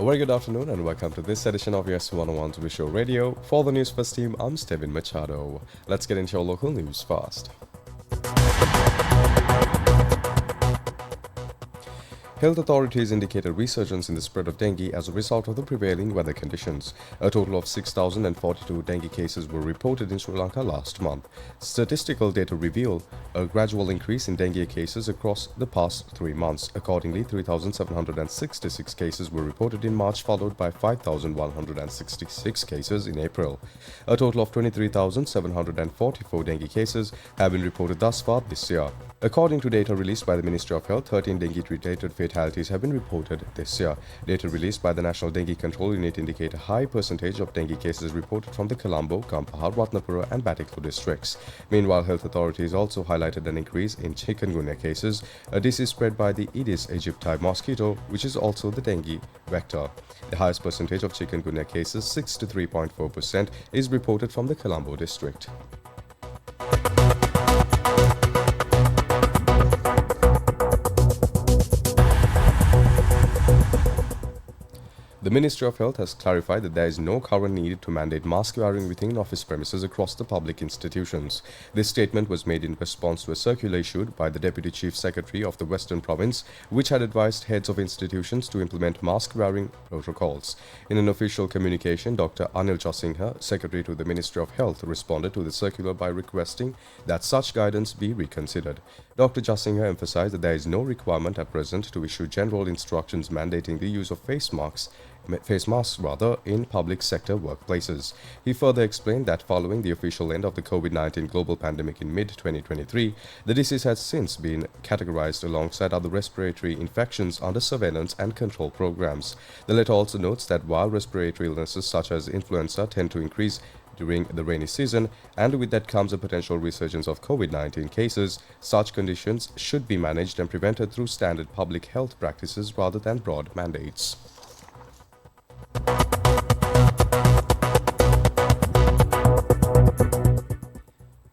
very good afternoon and welcome to this edition of Yes 101's Visual Radio. For the Newsfirst team, I'm Steven Machado. Let's get into your local news fast. Health authorities indicate a resurgence in the spread of dengue as a result of the prevailing weather conditions. A total of 6,042 dengue cases were reported in Sri Lanka last month. Statistical data reveal a gradual increase in dengue cases across the past 3 months. Accordingly, 3,766 cases were reported in March, followed by 5,166 cases in April. A total of 23,744 dengue cases have been reported thus far this year. According to data released by the Ministry of Health, 13 dengue-related fatalities have been reported this year. Data released by the National Dengue Control Unit indicate a high percentage of dengue cases reported from the Colombo, Kampahar, Ratnapura and Batticaloa districts. Meanwhile, health authorities also highlighted an increase in chikungunya cases, a disease spread by the Aedes aegypti mosquito, which is also the dengue vector. The highest percentage of chikungunya cases, 63.4%, is reported from the Colombo district. The Ministry of Health has clarified that there is no current need to mandate mask wearing within office premises across the public institutions. This statement was made in response to a circular issued by the Deputy Chief Secretary of the Western Province, which had advised heads of institutions to implement mask wearing protocols. In an official communication, Dr. Anil Jasinghe, Secretary to the Ministry of Health, responded to the circular by requesting that such guidance be reconsidered. Dr. Jasinghe emphasized that there is no requirement at present to issue general instructions mandating the use of face masks in public sector workplaces. He further explained that following the official end of the COVID-19 global pandemic in mid-2023, the disease has since been categorized alongside other respiratory infections under surveillance and control programs. The letter also notes that while respiratory illnesses such as influenza tend to increase during the rainy season, and with that comes a potential resurgence of COVID-19 cases, such conditions should be managed and prevented through standard public health practices rather than broad mandates.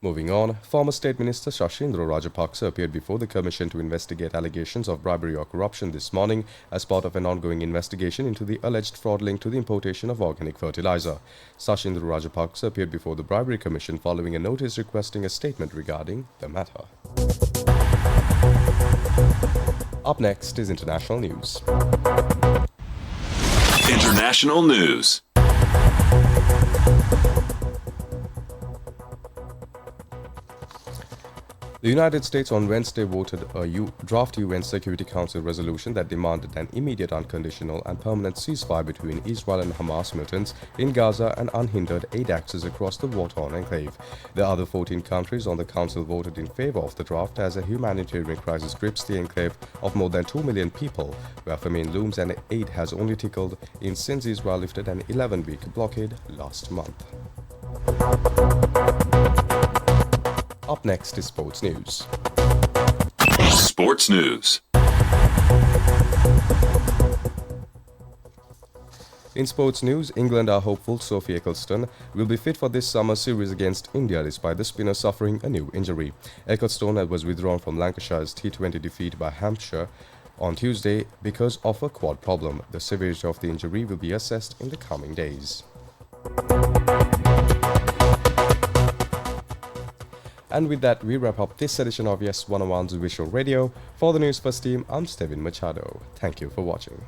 Moving on, former State Minister Shashindra Rajapaksa appeared before the Commission to investigate allegations of bribery or corruption this morning as part of an ongoing investigation into the alleged fraud linked to the importation of organic fertilizer. Shashindra Rajapaksa appeared before the Bribery Commission following a notice requesting a statement regarding the matter. Up next is international news. International news. The United States on Wednesday voted a draft UN Security Council resolution that demanded an immediate, unconditional and permanent ceasefire between Israel and Hamas militants in Gaza and unhindered aid access across the war-torn enclave. The other 14 countries on the council voted in favor of the draft as a humanitarian crisis grips the enclave of more than 2 million people, where famine looms and aid has only trickled in since Israel lifted an 11-week blockade last month. Up next is sports news. Sports news. In sports news, England are hopeful Sophie Ecclestone will be fit for this summer series against India despite the spinner suffering a new injury. Ecclestone was withdrawn from Lancashire's T20 defeat by Hampshire on Tuesday because of a quad problem. The severity of the injury will be assessed in the coming days. And with that, we wrap up this edition of Yes 101's Visual Radio. For the Newsfirst team, I'm Steven Machado. Thank you for watching.